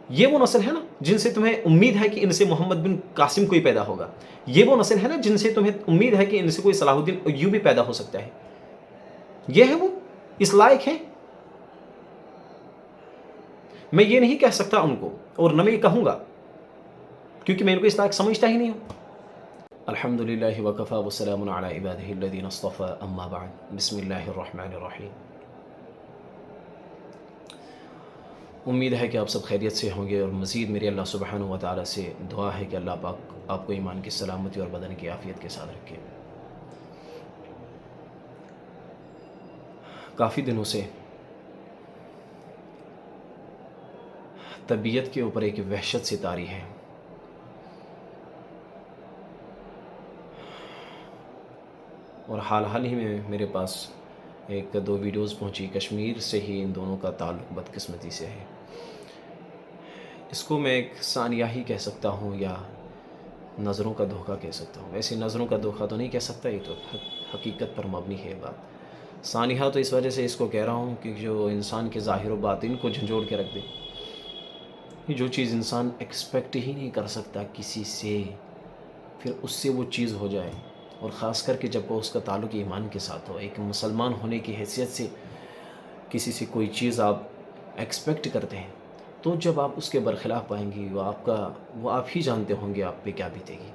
یہ وہ نسل ہے نا جن سے تمہیں امید ہے کہ ان سے محمد بن قاسم کوئی پیدا ہوگا. یہ وہ نسل ہے نا جن سے تمہیں امید ہے کہ ان سے کوئی صلاح الدین ایوبی پیدا ہو سکتا ہے. یہ ہے وہ اس لائق ہیں. میں یہ نہیں کہہ سکتا ان کو اور نہ میں یہ کہوں گا کیونکہ میں ان کو اس لائق سمجھتا ہی نہیں ہوں. الحمد للہ وکفا وسلام علی عبادہ الذین اصطفى اما بعد بسم اللہ الرحمن الرحیم. امید ہے کہ آپ سب خیریت سے ہوں گے اور مزید میری اللہ سبحانہ و تعالیٰ سے دعا ہے کہ اللہ پاک آپ کو ایمان کی سلامتی اور بدن کی عافیت کے ساتھ رکھے. کافی دنوں سے طبیعت کے اوپر ایک وحشت سی طاری ہے. اور حال ہی میں میرے پاس ایک دو ویڈیوز پہنچی. کشمیر سے ہی ان دونوں کا تعلق بدقسمتی سے ہے. اس کو میں ایک ثانیہ ہی کہہ سکتا ہوں یا نظروں کا دھوکہ کہہ سکتا ہوں. ویسے نظروں کا دھوکہ تو نہیں کہہ سکتا, یہ تو حقیقت پر مبنی ہے بات. ثانیہ تو اس وجہ سے اس کو کہہ رہا ہوں کہ جو انسان کے ظاہر و باطن کو جھنجھوڑ کے رکھ دے. جو چیز انسان ایکسپیکٹ ہی نہیں کر سکتا کسی سے, پھر اس سے وہ چیز ہو جائے. اور خاص کر کے جب وہ اس کا تعلق ایمان کے ساتھ ہو. ایک مسلمان ہونے کی حیثیت سے کسی سے کوئی چیز آپ ایکسپیکٹ کرتے ہیں تو جب آپ اس کے برخلاف پائیں گی وہ آپ ہی جانتے ہوں گے آپ پہ کیا بیتے گی.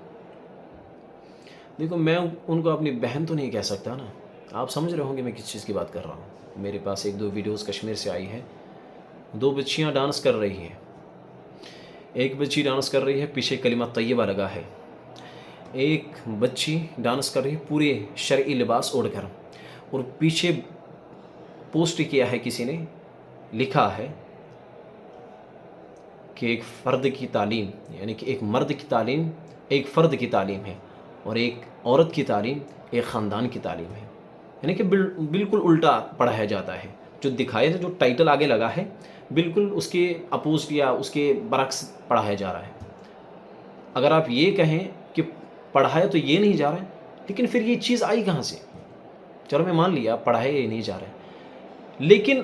دیکھو میں ان کو اپنی بہن تو نہیں کہہ سکتا نا. آپ سمجھ رہے ہوں گے میں کس چیز کی بات کر رہا ہوں. میرے پاس ایک دو ویڈیوز کشمیر سے آئی ہے. دو بچیاں ڈانس کر رہی ہیں. ایک بچی ڈانس کر رہی ہے پیچھے کلمہ طیبہ لگا ہے. ایک بچی ڈانس کر رہی ہے پورے شرعی لباس اوڑھ کر, اور پیچھے پوسٹ کیا ہے کسی نے, لکھا ہے کہ ایک فرد کی تعلیم, یعنی کہ ایک مرد کی تعلیم ایک فرد کی تعلیم ہے اور ایک عورت کی تعلیم ایک خاندان کی تعلیم ہے. یعنی کہ بالکل الٹا پڑھایا جاتا ہے. جو دکھایا جو ٹائٹل آگے لگا ہے بالکل اس کے اپوزٹ یا اس کے برعکس پڑھایا جا رہا ہے. اگر آپ یہ کہیں کہ پڑھایا تو یہ نہیں جا رہا ہے, لیکن پھر یہ چیز آئی کہاں سے؟ چلو میں مان لیا پڑھایا یہ نہیں جا رہا ہے, لیکن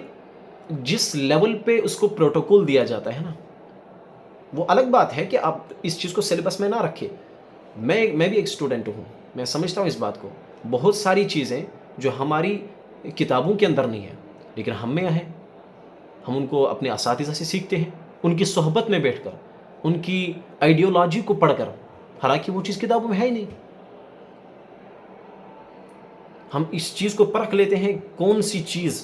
جس لیول پہ اس کو پروٹوکول دیا جاتا ہے نا, وہ الگ بات ہے کہ آپ اس چیز کو سلیبس میں نہ رکھیں. میں بھی ایک اسٹوڈنٹ ہوں, میں سمجھتا ہوں اس بات کو. بہت ساری چیزیں جو ہماری کتابوں کے اندر نہیں ہیں لیکن ہم میں ہیں. ہم ان کو اپنے اساتذہ سے سیکھتے ہیں, ان کی صحبت میں بیٹھ کر, ان کی آئیڈیالوجی کو پڑھ کر. حالانکہ وہ چیز کتابوں میں ہے ہی نہیں. ہم اس چیز کو پرکھ لیتے ہیں کون سی چیز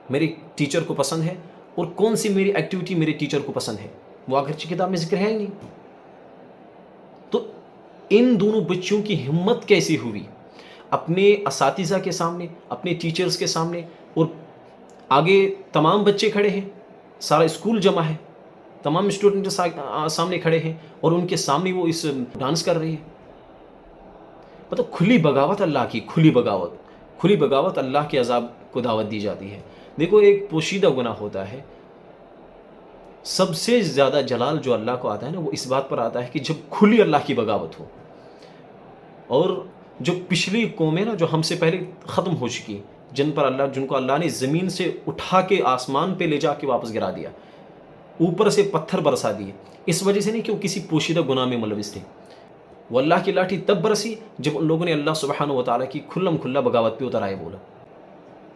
میرے ٹیچر کو پسند ہے اور کون سی میری ایکٹیویٹی میرے ٹیچر کو پسند ہے. وہ اگرچہ کتاب میں ذکر ہے ہی نہیں. تو ان دونوں بچوں کی ہمت کیسی ہوئی اپنے اساتذہ کے سامنے, اپنے ٹیچرز کے سامنے, اور آگے تمام بچے کھڑے ہیں, سارا اسکول جمع ہے, تمام اسٹوڈنٹ سامنے کھڑے ہیں اور ان کے سامنے وہ اس ڈانس کر رہی ہے. مطلب کھلی بغاوت اللہ کی, کھلی بغاوت اللہ کے عذاب کو دعوت دی جاتی ہے. دیکھو ایک پوشیدہ گناہ ہوتا ہے. سب سے زیادہ جلال جو اللہ کو آتا ہے نا وہ اس بات پر آتا ہے کہ جب کھلی اللہ کی بغاوت ہو. اور جو پچھلی قومیں نا جو ہم سے پہلے ختم ہو چکی, جن کو اللہ نے زمین سے اٹھا کے آسمان پہ لے جا کے واپس گرا دیا, اوپر سے پتھر برسا دیے, اس وجہ سے نہیں کہ وہ کسی پوشیدہ گناہ میں ملوث تھے. وہ اللہ کی لاٹھی تب برسی جب ان لوگوں نے اللہ سبحانہ و تعالیٰ کی کھلم کھلا بغاوت پہ اتر آئے بولا.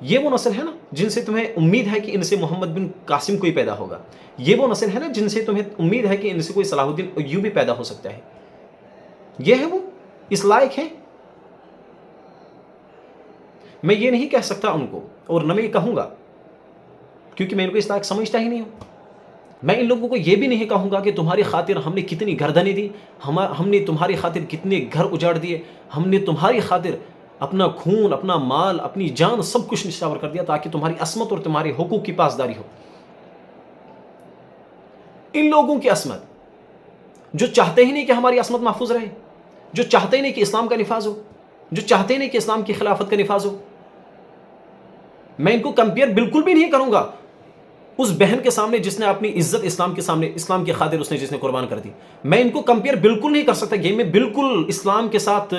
یہ وہ نسل ہے نا جن سے تمہیں امید ہے کہ ان سے محمد بن قاسم کوئی پیدا ہوگا. یہ وہ نسل ہے نا جن سے تمہیں امید ہے کہ ان سے کوئی صلاح الدین ایوبی پیدا ہو سکتا ہے. یہ ہے وہ اس لائق ہیں. میں یہ نہیں کہہ سکتا ان کو اور نہ میں یہ کہوں گا کیونکہ میں ان کو اس لائق سمجھتا ہی نہیں ہوں. میں ان لوگوں کو یہ بھی نہیں کہوں گا کہ تمہاری خاطر ہم نے کتنی گردنیں دی, ہم نے تمہاری خاطر کتنے گھر اجاڑ دیے, ہم نے تمہاری خاطر اپنا خون, اپنا مال, اپنی جان سب کچھ نچھاور کر دیا تاکہ تمہاری عصمت اور تمہارے حقوق کی پاسداری ہو. ان لوگوں کی عصمت جو چاہتے ہی نہیں کہ ہماری عصمت محفوظ رہے, جو چاہتے ہی نہیں کہ اسلام کا نفاذ ہو, جو چاہتے ہی نہیں کہ اسلام کی خلافت کا نفاذ ہو. میں ان کو کمپیئر بالکل بھی نہیں کروں گا اس بہن کے سامنے جس نے اپنی عزت اسلام کے سامنے، اسلام کی خاطر اس نے جس نے قربان کر دی، میں ان کو کمپیئر بالکل نہیں کر سکتا کہ میں بالکل اسلام کے ساتھ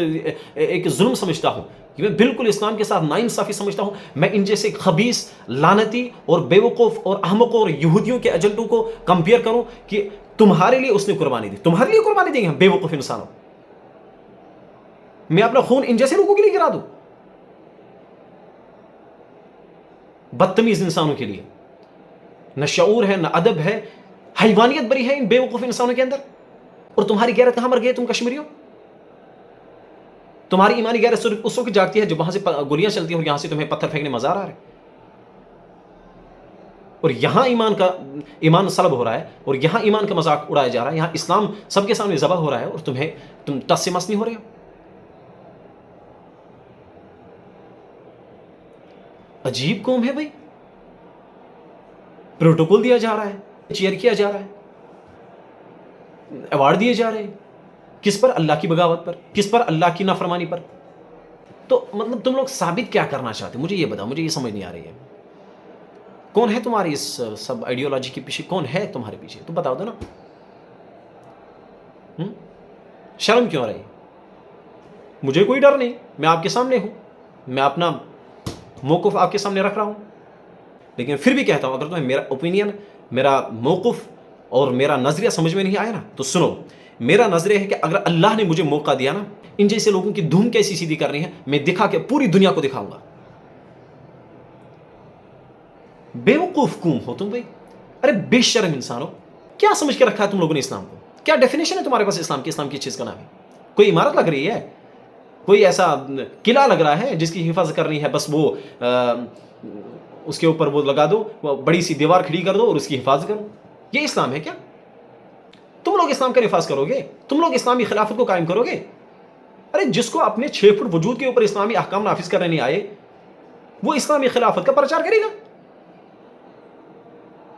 ایک ظلم سمجھتا ہوں، کہ میں بالکل اسلام کے ساتھ ناانصافی سمجھتا ہوں. میں ان جیسے خبیث، لعنتی اور بیوقوف اور احمقوں اور یہودیوں کے ایجنٹوں کو کمپیئر کروں کہ تمہارے لیے اس نے قربانی دی، تمہارے لیے قربانی دیں گے ہم بیوقوف انسانوں؟ میں اپنا خون ان جیسے لوگوں کے لیے گرا دوں؟ بدتمیز انسانوں کے لیے. نہ شعور ہے، نہ ادب ہے، حیوانیت بری ہے ان بے وقوف انسانوں کے اندر. اور تمہاری غیرت کہاں مر گئی تم کشمیریوں؟ تمہاری ایمانی غیرت صرف اس وقت جاگتی ہے جب وہاں سے گولیاں چلتی ہیں اور یہاں سے تمہیں پتھر پھینکنے مزہ آ رہا ہے، اور یہاں ایمان سلب ہو رہا ہے، اور یہاں ایمان کا مذاق اڑایا جا رہا ہے، یہاں اسلام سب کے سامنے ذبح ہو رہا ہے، اور تم ٹس سے مس نہیں ہو رہے ہو. عجیب قوم ہے بھائی. پروٹوکول دیا جا رہا ہے، چیئر کیا جا رہا ہے، ایوارڈ دیے جا رہے ہیں. کس پر؟ اللہ کی بغاوت پر. کس پر؟ اللہ کی نافرمانی پر. تو مطلب تم لوگ ثابت کیا کرنا چاہتے؟ مجھے یہ بتاؤ، مجھے یہ سمجھ نہیں آ رہی ہے. کون ہے تمہاری اس سب آئیڈیالوجی کے پیچھے؟ کون ہے تمہارے پیچھے؟ تم بتاؤ دو نا. شرم کیوں آ رہی؟ مجھے کوئی ڈر نہیں، میں آپ کے سامنے ہوں، میں اپنا موقف آپ کے سامنے رکھ رہا ہوں. لیکن پھر بھی کہتا ہوں، اگر تمہیں میرا اوپینین، میرا موقف اور میرا نظریہ سمجھ میں نہیں آیا نا، تو سنو. میرا نظریہ ہے کہ اگر اللہ نے مجھے موقع دیا نا، ان جیسے لوگوں کی دھوم کیسی سیدھی کرنی ہے میں دکھا کے پوری دنیا کو دکھاؤں گا. بیوقوف قوم ہو تم بھائی. ارے بے شرم انسان ہو. کیا سمجھ کے رکھا ہے تم لوگوں نے اسلام کو؟ کیا ڈیفینیشن ہے تمہارے پاس اسلام کی؟ اسلام کی چیز کا نام ہے کوئی عمارت لگ رہی ہے، کوئی ایسا قلعہ لگ رہا ہے جس کی حفاظت کرنی ہے، بس وہ اس کے اوپر وہ لگا دو، وہ بڑی سی دیوار کھڑی کر دو اور اس کی حفاظت کرو. یہ اسلام ہے کیا؟ تم لوگ اسلام کا نفاذ کرو گے؟ تم لوگ اسلامی خلافت کو قائم کرو گے؟ ارے جس کو اپنے 6 فٹ وجود کے اوپر اسلامی احکام نافذ کرنے نہیں آئے، وہ اسلامی خلافت کا پرچار کرے گا؟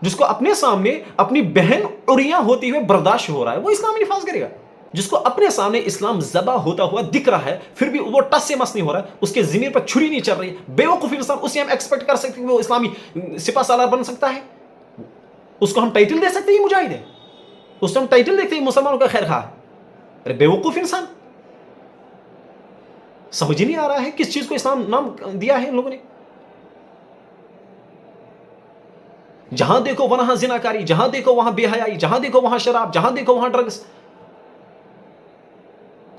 جس کو اپنے سامنے اپنی بہن عریاں ہوتی ہوئے برداشت ہو رہا ہے، وہ اسلامی نفاذ کرے گا؟ جس کو اپنے سامنے اسلام ذبح ہوتا ہوا دکھ رہا ہے، پھر بھی وہ ٹس سے مس نہیں ہو رہا ہے، اس کے ضمیر پر چھری نہیں چل رہی، بیوقوف انسان، اسے ہم ایکسپیکٹ کر سکتے ہیں کہ وہ اسلامی سپہ سالار بن سکتا ہے؟ اس کو ہم ٹائٹل دے سکتے ہیں مجاہد ہے؟ اس کو ہم ٹائٹل دیکھتے ہیں مسلمانوں کا خیر خواہ؟ ارے بیوقوف انسان. سمجھ ہی نہیں آ رہا ہے کس چیز کو اسلام نام دیا ہے ان لوگوں نے. جہاں دیکھو وہاں زناکاری، جہاں دیکھو وہاں بے حیائی، جہاں دیکھو وہاں شراب، جہاں دیکھو وہاں ڈرگس.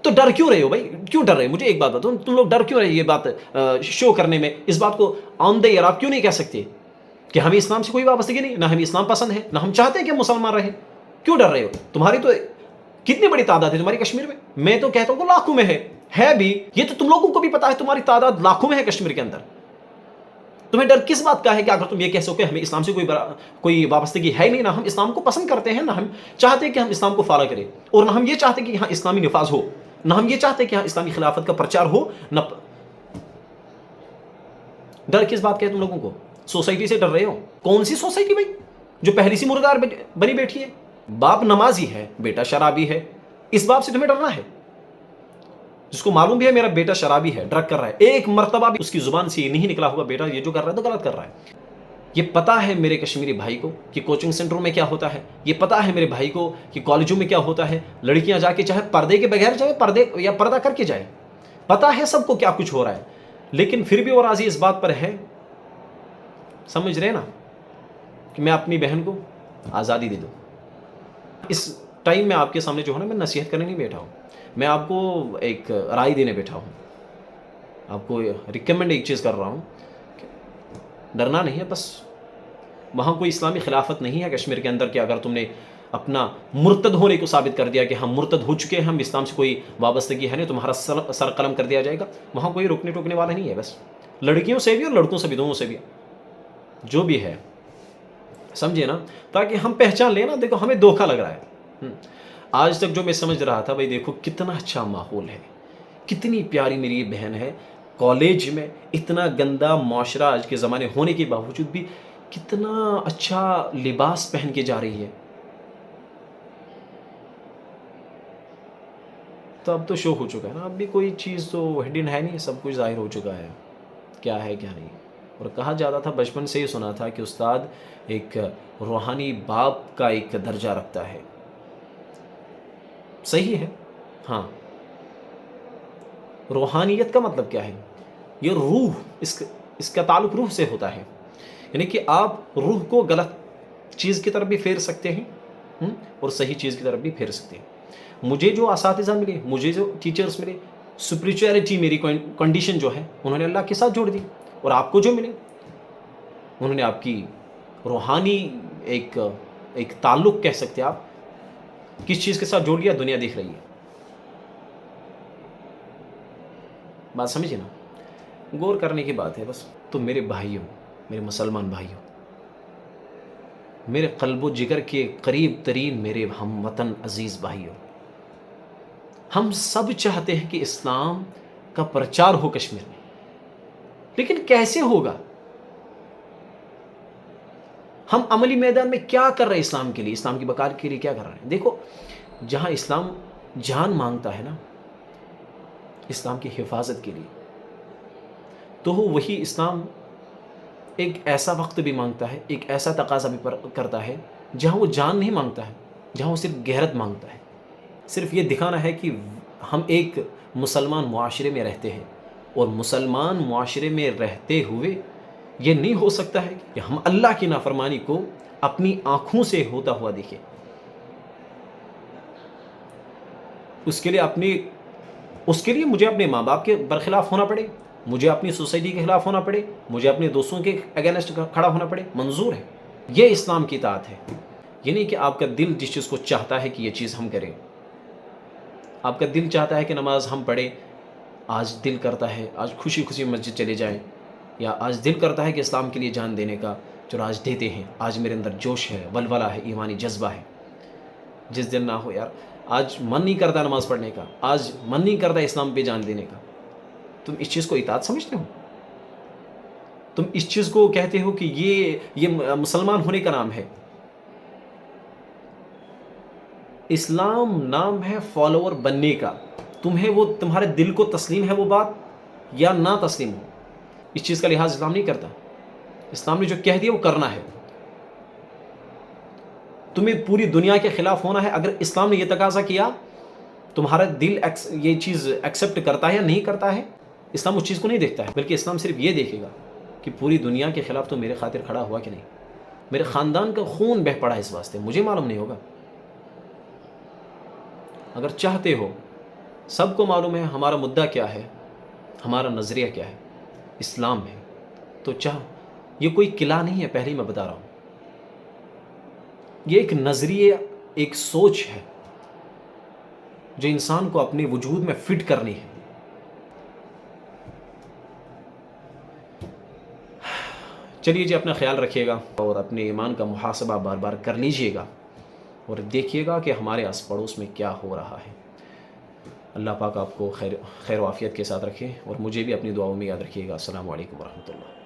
تو ڈر کیوں رہے ہو بھائی؟ کیوں ڈر رہے ہو؟ مجھے ایک بات بتاؤ، تم لوگ ڈر کیوں رہے یہ بات شو کرنے میں؟ اس بات کو آن دا ایئر آپ کیوں نہیں کہہ سکتے کہ ہمیں اسلام سے کوئی وابستگی نہیں، نہ ہمیں اسلام پسند ہے، نہ ہم چاہتے ہیں کہ ہم مسلمان رہیں؟ کیوں ڈر رہے ہو؟ تمہاری تو کتنی بڑی تعداد ہے تمہاری کشمیر میں تو کہتا ہوں کہ لاکھوں میں ہے بھی. یہ تو تم لوگوں کو بھی پتا ہے تمہاری تعداد لاکھوں میں ہے کشمیر کے اندر. تمہیں ڈر کس بات کا ہے کہ اگر تم یہ کہہ سکو کہ ہمیں اسلام سے کوئی وابستگی ہے نہیں، نہ ہم اسلام کو پسند کرتے ہیں، نہ ہم چاہتے کہ ہم اسلام کو فالو کریں، اور نہ ہم یہ چاہتے کہ یہاں اسلامی نفاذ ہو، نہ ہم یہ چاہتے کہ یہاں اسلامی خلافت کا پرچار ہو. نہ ڈر کس بات کا ہے تم لوگوں کو؟ سوسائٹی سے ڈر رہے ہو؟ کون سی سوسائٹی بھائی جو پہلی سی مردار بنی بیٹھی ہے؟ باپ نمازی ہے، بیٹا شرابی ہے، اس باپ سے تمہیں ڈرنا ہے؟ جس کو معلوم بھی ہے میرا بیٹا شرابی ہے، ڈرگ کر رہا ہے، ایک مرتبہ بھی اس کی زبان سے یہ نہیں نکلا ہوگا بیٹا یہ جو کر رہا ہے تو غلط کر رہا ہے. یہ پتا ہے میرے کشمیری بھائی کو کہ کوچنگ سینٹروں میں کیا ہوتا ہے، یہ پتا ہے میرے بھائی کو کہ کالجوں میں کیا ہوتا ہے، لڑکیاں جا کے چاہے پردے کے بغیر جائے، پردے یا پردہ کر کے جائے، پتا ہے سب کو کیا کچھ ہو رہا ہے. لیکن پھر بھی وہ راضی اس بات پر ہے، سمجھ رہے نا، کہ میں اپنی بہن کو آزادی دے دوں. اس ٹائم میں آپ کے سامنے جو ہے نا، میں نصیحت کرنے نہیں بیٹھا ہوں، میں آپ کو ایک رائے دینے بیٹھا ہوں، آپ کو ریکمینڈ ایک چیز کر رہا ہوں. ڈرنا نہیں ہے، بس وہاں کوئی اسلامی خلافت نہیں ہے کشمیر کے اندر کہ اگر تم نے اپنا مرتد ہونے کو ثابت کر دیا کہ ہم مرتد ہو چکے ہیں، ہم اسلام سے کوئی وابستگی ہے نہیں، تمہارا سر قلم کر دیا جائے گا. وہاں کوئی روکنے ٹوکنے والا نہیں ہے. بس لڑکیوں سے بھی اور لڑکوں سے بھی، دونوں سے بھی، جو بھی ہے، سمجھے نا، تاکہ ہم پہچان لیں نا. دیکھو ہمیں دھوکہ لگ رہا ہے. آج تک جو میں سمجھ رہا تھا بھائی، دیکھو کتنا اچھا ماحول ہے، کتنی پیاری میری یہ بہن ہے. کالج میں اتنا گندا معاشرہ آج کے زمانے ہونے کے باوجود بھی کتنا اچھا لباس پہن کے جا رہی ہے. تو اب تو شو ہو چکا ہے نا، اب بھی کوئی چیز تو ہڈن ہے نہیں، سب کچھ ظاہر ہو چکا ہے کیا ہے کیا نہیں. اور کہا جاتا تھا، بچپن سے ہی سنا تھا کہ استاد ایک روحانی باپ کا ایک درجہ رکھتا ہے. صحیح ہے. ہاں، روحانیت کا مطلب کیا ہے؟ یہ روح، اس کا تعلق روح سے ہوتا ہے. یعنی کہ آپ روح کو غلط چیز کی طرف بھی پھیر سکتے ہیں اور صحیح چیز کی طرف بھی پھیر سکتے ہیں. مجھے جو اساتذہ ملے، مجھے جو ٹیچرز ملے، اسپریچولیٹی میری کنڈیشن جو ہے انہوں نے اللہ کے ساتھ جوڑ دی. اور آپ کو جو ملے انہوں نے آپ کی روحانی ایک تعلق کہہ سکتے آپ کس چیز کے ساتھ جوڑ لیا، دنیا دیکھ رہی ہے. بات سمجھے نا؟ غور کرنے کی بات ہے بس. تو میرے بھائیوں، میرے مسلمان بھائیوں، میرے قلب و جگر کے قریب ترین میرے ہم وطن عزیز بھائیوں، ہم سب چاہتے ہیں کہ اسلام کا پرچار ہو کشمیر میں، لیکن کیسے ہوگا؟ ہم عملی میدان میں کیا کر رہے ہیں اسلام کے لیے، اسلام کی بقال کے لیے کیا کر رہے ہیں؟ دیکھو، جہاں اسلام جان مانگتا ہے نا اسلام کی حفاظت کے لیے، تو وہی اسلام ایک ایسا وقت بھی مانگتا ہے، ایک ایسا تقاضا بھی کرتا ہے جہاں وہ جان نہیں مانگتا ہے، جہاں وہ صرف غیرت مانگتا ہے. صرف یہ دکھانا ہے کہ ہم ایک مسلمان معاشرے میں رہتے ہیں، اور مسلمان معاشرے میں رہتے ہوئے یہ نہیں ہو سکتا ہے کہ ہم اللہ کی نافرمانی کو اپنی آنکھوں سے ہوتا ہوا دیکھیں. اس کے لیے مجھے اپنے ماں باپ کے برخلاف ہونا پڑے، مجھے اپنی سوسائٹی کے خلاف ہونا پڑے، مجھے اپنے دوستوں کے اگینسٹ کھڑا ہونا پڑے، منظور ہے. یہ اسلام کی اطاعت ہے. یہ نہیں کہ آپ کا دل جس چیز کو چاہتا ہے کہ یہ چیز ہم کریں. آپ کا دل چاہتا ہے کہ نماز ہم پڑھیں، آج دل کرتا ہے آج خوشی خوشی مسجد چلے جائیں، یا آج دل کرتا ہے کہ اسلام کے لیے جان دینے کا، جو آج دیتے ہیں. آج میرے اندر جوش ہے، ولولہ ہے، ایمانی جذبہ ہے. جس دن نہ ہو یار، آج من نہیں کرتا نماز پڑھنے کا، آج من نہیں کرتا اسلام پہ جان دینے کا. تم اس چیز کو اطاعت سمجھتے ہو؟ تم اس چیز کو کہتے ہو کہ یہ مسلمان ہونے کا نام ہے؟ اسلام نام ہے فالوور بننے کا. تمہارے دل کو تسلیم ہے وہ بات یا نہ تسلیم ہو، اس چیز کا لحاظ اسلام نہیں کرتا. اسلام نے جو کہہ دیا وہ کرنا ہے. تمہیں پوری دنیا کے خلاف ہونا ہے. اگر اسلام نے یہ تقاضا کیا، تمہارا دل یہ چیز ایکسیپٹ کرتا ہے یا نہیں کرتا ہے، اسلام اس چیز کو نہیں دیکھتا ہے، بلکہ اسلام صرف یہ دیکھے گا کہ پوری دنیا کے خلاف تو میرے خاطر کھڑا ہوا کہ نہیں. میرے خاندان کا خون بہہ پڑا ہے اس واسطے، مجھے معلوم نہیں ہوگا. اگر چاہتے ہو، سب کو معلوم ہے ہمارا مدعا کیا ہے، ہمارا نظریہ کیا ہے، اسلام ہے. تو یہ کوئی قلعہ نہیں ہے، پہلے ہی میں بتا رہا ہوں. یہ ایک نظریہ، ایک سوچ ہے جو انسان کو اپنے وجود میں فٹ کرنی ہے. چلیے جی، اپنا خیال رکھیے گا اور اپنے ایمان کا محاسبہ بار بار کر لیجئے گا، اور دیکھیے گا کہ ہمارے آس پڑوس میں کیا ہو رہا ہے. اللہ پاک آپ کو خیر و عافیت کے ساتھ رکھے، اور مجھے بھی اپنی دعاؤں میں یاد رکھیے گا. السلام علیکم ورحمۃ اللہ.